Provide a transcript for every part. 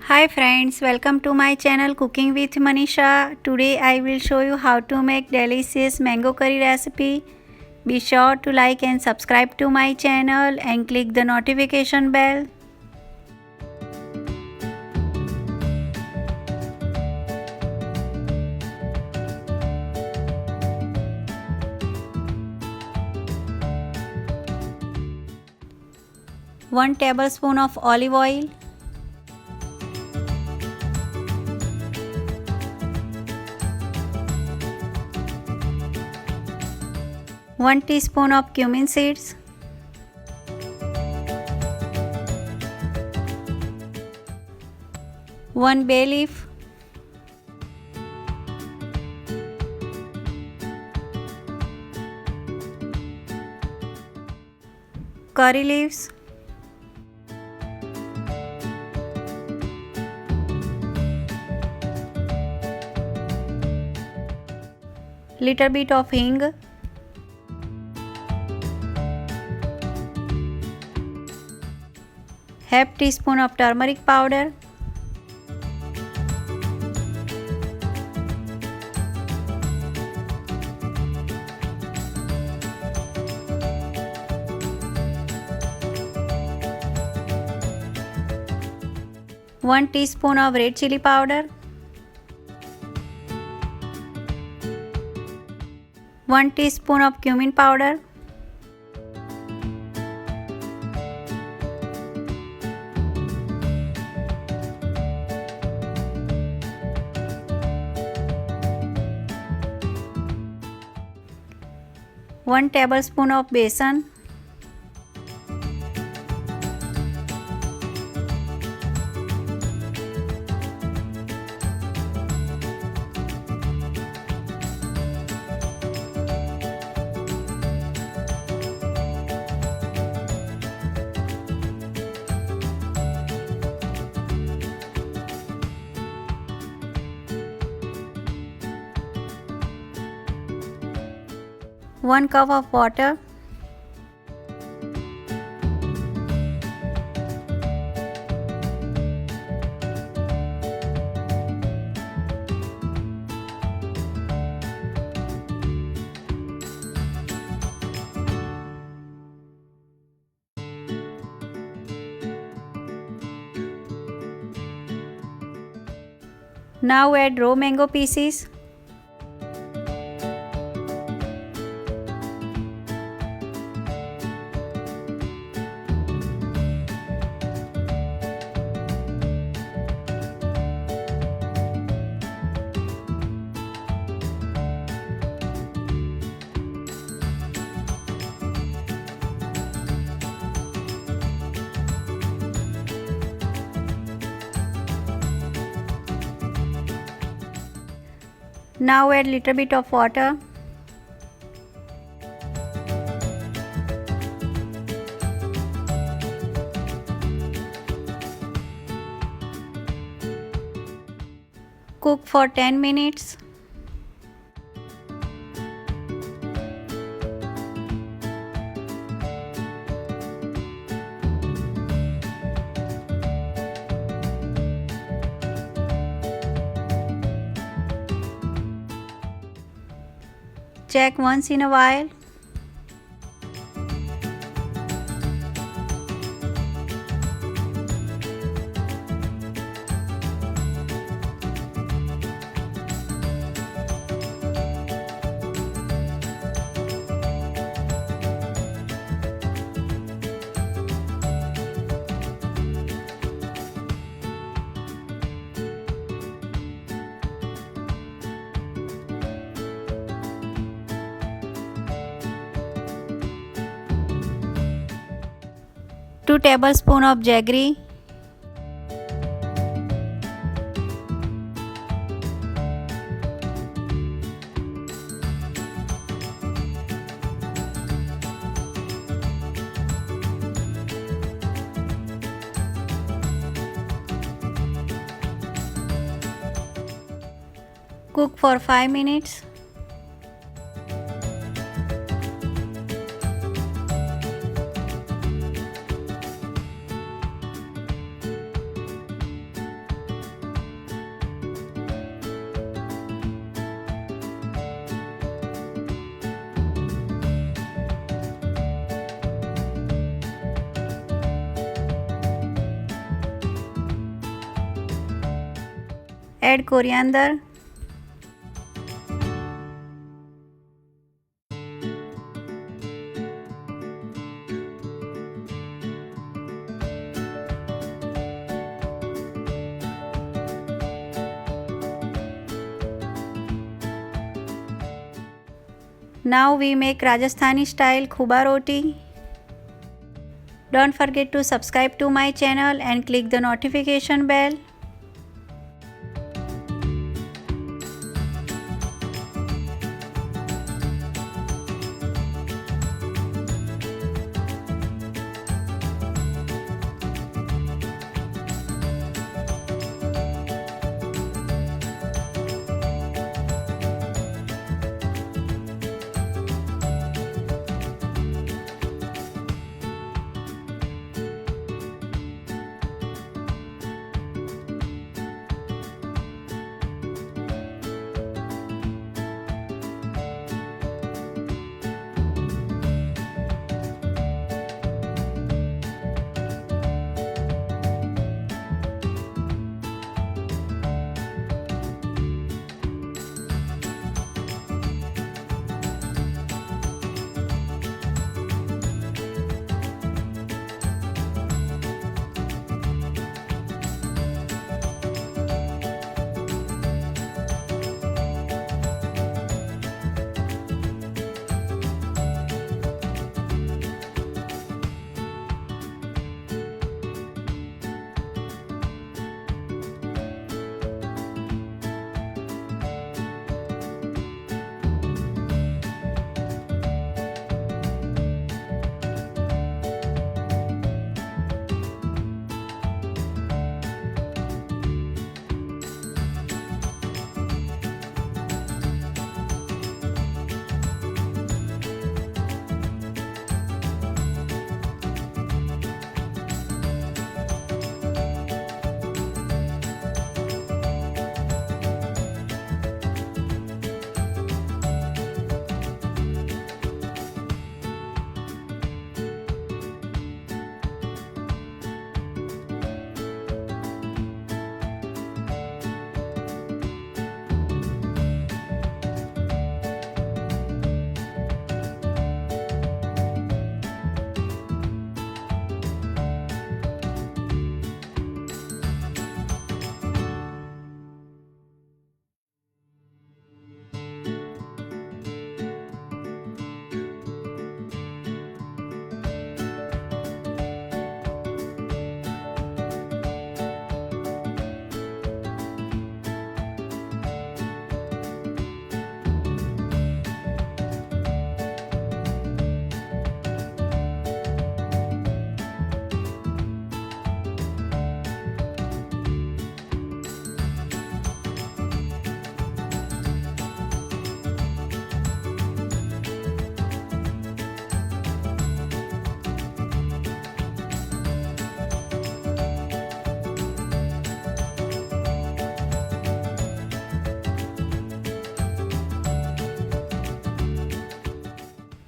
Hi friends, welcome to my channel Cooking with Manisha. Today I will show you how to make delicious mango curry recipe. Be sure to like and subscribe to my channel and click the notification bell. One tablespoon of olive oil, 1 teaspoon of cumin seeds, 1 bay leaf, curry leaves, little bit of hing, half teaspoon of turmeric powder, one teaspoon of red chili powder, 1 teaspoon of cumin powder, one tablespoon of besan, one cup of water, now add raw mango pieces, now add little bit of water, cook for 10 minutes. Check once in a while. Two tablespoons of jaggery, cook for 5 minutes. Add coriander. Now we make Rajasthani style khooba roti. Don't forget to subscribe to my channel and click the notification bell.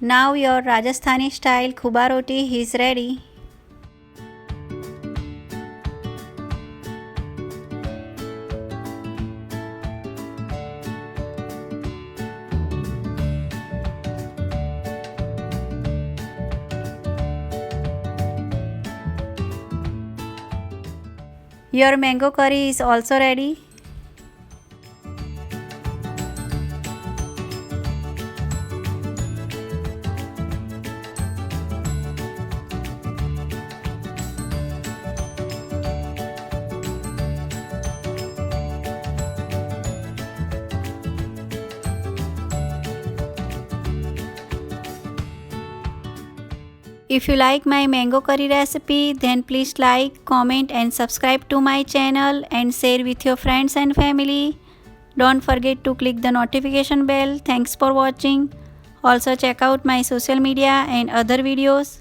Now your Rajasthani style khooba roti is ready. Your mango curry is also ready. If you like my mango curry recipe, then please like, comment and subscribe to my channel and share with your friends and family. Don't forget to click the notification bell. Thanks for watching. Also check out my social media and other videos.